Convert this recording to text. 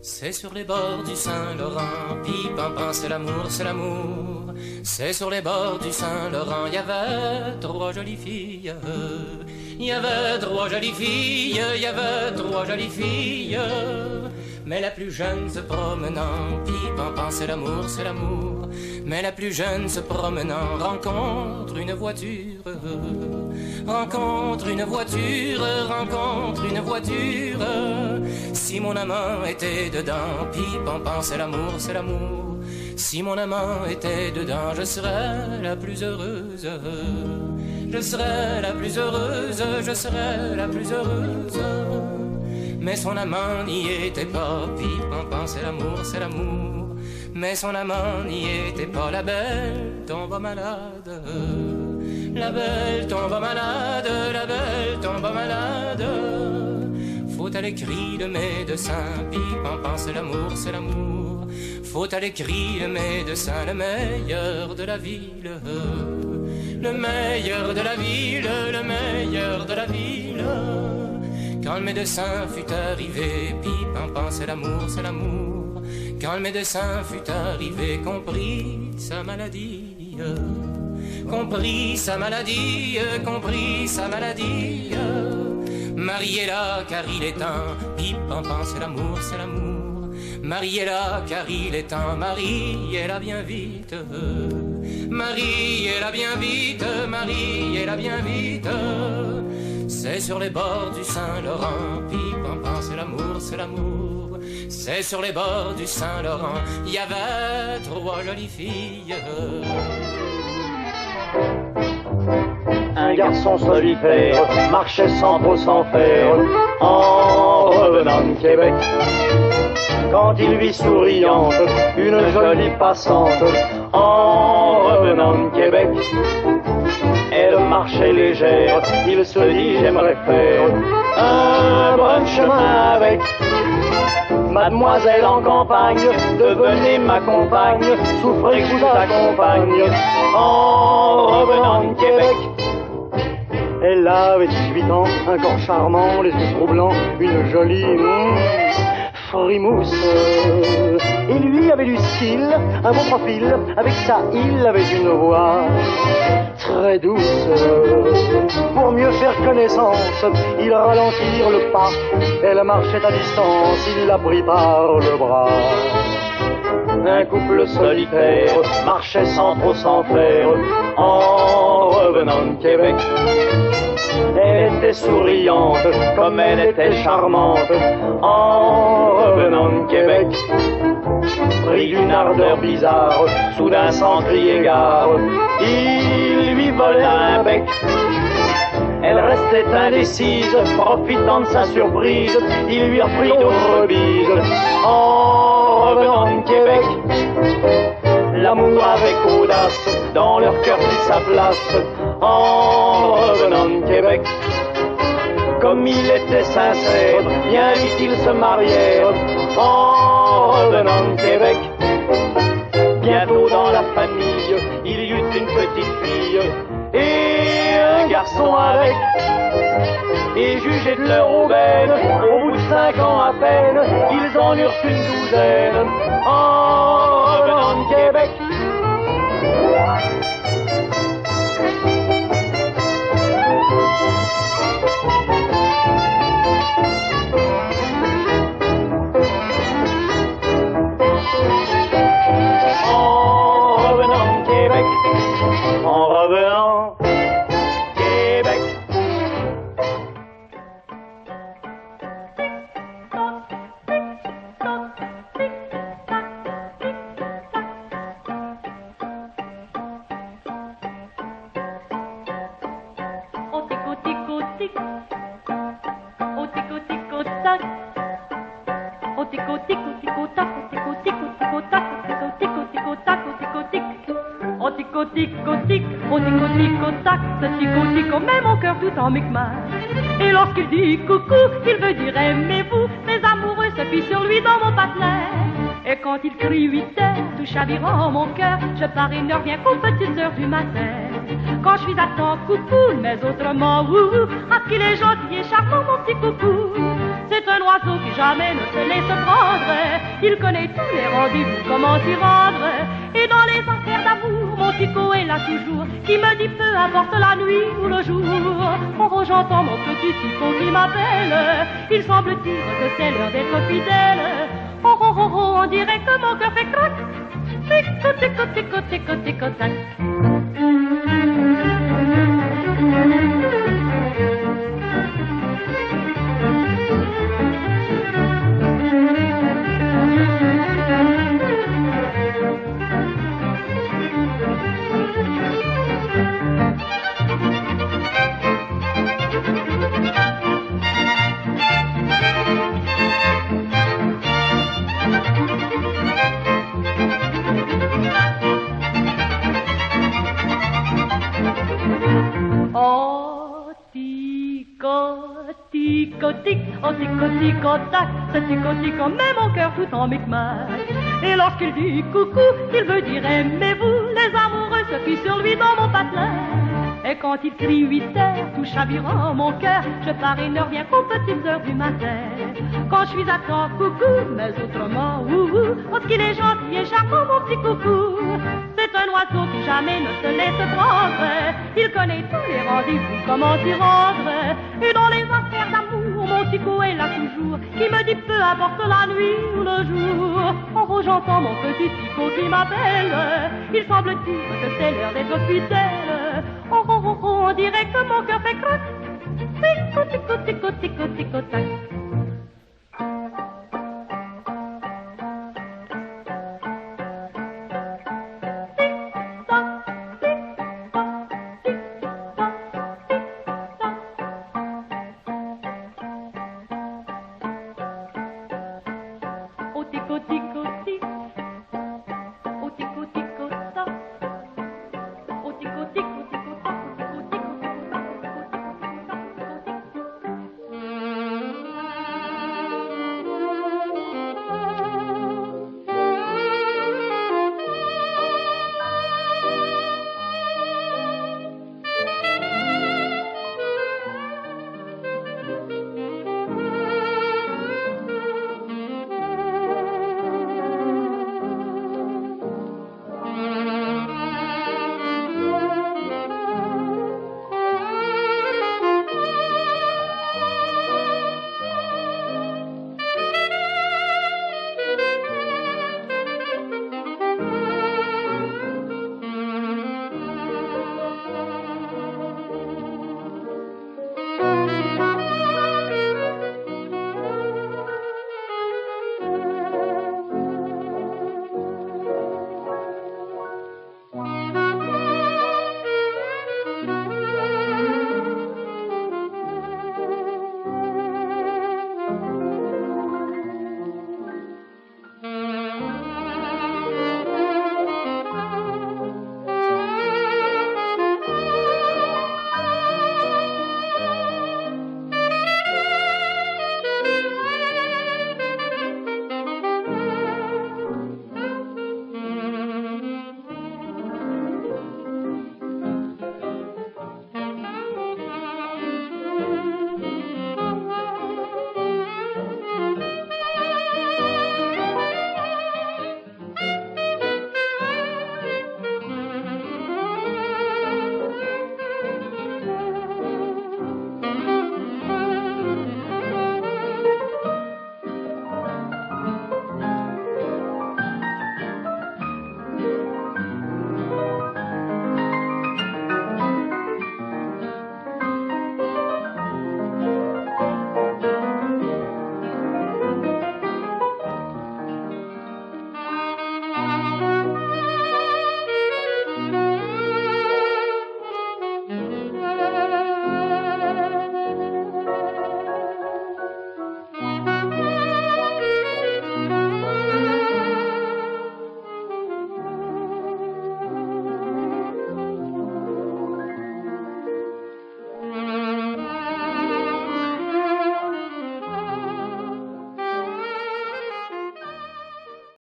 C'est sur les bords du Saint-Laurent, pimpin, c'est l'amour, c'est l'amour. C'est sur les bords du Saint-Laurent, il y avait trois jolies filles. Il y avait trois jolies filles, il y avait trois jolies filles. Mais la plus jeune se promenant, pimpin, c'est l'amour, c'est l'amour. Mais la plus jeune se promenant rencontre une voiture. Rencontre une voiture, rencontre une voiture. Si mon amant était dedans, pimpin, c'est l'amour, c'est l'amour. Si mon amant était dedans, je serais la plus heureuse. Je serais la plus heureuse, je serais la plus heureuse. Mais son amant n'y était pas, pimpin, c'est l'amour, c'est l'amour. Mais son amant n'y était pas, la belle tombe malade. La belle tombe malade, la belle tombe malade. Faut à l'écrit le médecin, pimpin, c'est l'amour, c'est l'amour. Faut à l'écrit le médecin, le meilleur de la ville. Le meilleur de la ville, le meilleur de la ville. Quand le médecin fut arrivé, pimpin, c'est l'amour, c'est l'amour. Quand le médecin fut arrivé, comprit sa maladie. Compris sa maladie, compris sa maladie. Mariez-la car il est temps, pimpin, c'est l'amour, c'est l'amour. Mariez-la car il est temps, mariez-la bien vite. Mariez-la bien vite, mariez-la bien vite. C'est sur les bords du Saint-Laurent, pimpin, c'est l'amour, c'est l'amour. C'est sur les bords du Saint-Laurent, il y avait trois jolies filles. Un garçon solitaire marchait sans trop s'en faire en revenant de Québec. Quand il vit souriante une jolie passante en revenant de Québec. Elle marchait légère, il se dit j'aimerais faire un bon chemin avec. Mademoiselle en campagne, devenez ma compagne, souffrez que je vous accompagne en revenant de Québec. Elle avait 18 ans, un corps charmant, les yeux troublants, une jolie frimousse. Et lui avait du style, un beau profil, avec ça il avait une voix très douce. Pour mieux faire connaissance, ils ralentirent le pas. Elle marchait à distance, il la prit par le bras. Un couple solitaire marchait sans trop s'en faire en revenant de Québec. Elle était souriante comme elle était charmante en revenant de Québec. Pris d'une ardeur bizarre, soudain sans crier gare, il lui vola un bec. Elle restait indécise, profitant de sa surprise, il lui reprit d'autres bises en revenant de Québec. L'amour avec audace, dans leur cœur prit sa place en revenant de Québec. Comme il était sincère, bien vite ils se marièrent en revenant de Québec. Bientôt dans la famille, il y eut une petite fille et un garçon avec. Et jugés de leur aubaine, au bout de 5 ans à peine, ils en eurent une douzaine en revenant de Québec. En revenant Québec. Au tico tico tic, au tico tico tac, au tico tico tico tac, au tico tico tico tac, au tico tico tico tac, au tico tic. Au tico tico tic, au tico tico tac, ce tico tico met mon cœur tout en micmac. Et lorsqu'il dit coucou, il veut dire aimez-vous. Mes amoureux se fient sur lui dans mon patelin. Et quand il crie 8 heures, tout chavirant mon cœur, je pars et ne reviens qu'aux petites heures du matin. Quand je suis à temps coucou, mais autrement ouhou, ah qu'il est gentil et charmant mon petit coucou. C'est un oiseau qui jamais ne se laisse prendre. Il connaît tous les rendez-vous, comment s'y rendre. Et dans les affaires d'amour, mon Tico est là toujours, qui me dit peu importe la nuit ou le jour. Oh, j'entends mon petit Tico qui m'appelle. Il semble dire que c'est l'heure d'être fidèle. Oh, oh, oh, oh, on dirait que mon cœur fait crac. Tico, tico, tico, tico, tico, tac. Oh tico tico tac, ce tico tico met mon cœur tout en micmac. Et lorsqu'il dit coucou, il veut dire aimez-vous. Les amoureux se fient sur lui dans mon patelin. Et quand il crie 8 heures, tout chavirant mon cœur, je pars et ne reviens qu'aux petites heures du matin. Quand je suis à temps, coucou, mais autrement, ouhou, parce qu'il est gentil et charmant, mon petit coucou. C'est un oiseau qui jamais ne se laisse prendre. Il connaît tous les rendez-vous, comment s'y rendre. Et dans les affaires d'amour, mon Tico est là toujours, qui me dit peu importe la nuit ou le jour. Oh, j'entends mon petit Tico qui m'appelle. Il semble dire que c'est l'heure d'être fidèle. Oh, oh, oh, oh, on dirait que mon cœur fait crac. Tico, tico, tico, tico, tico, tac. Tico, tico.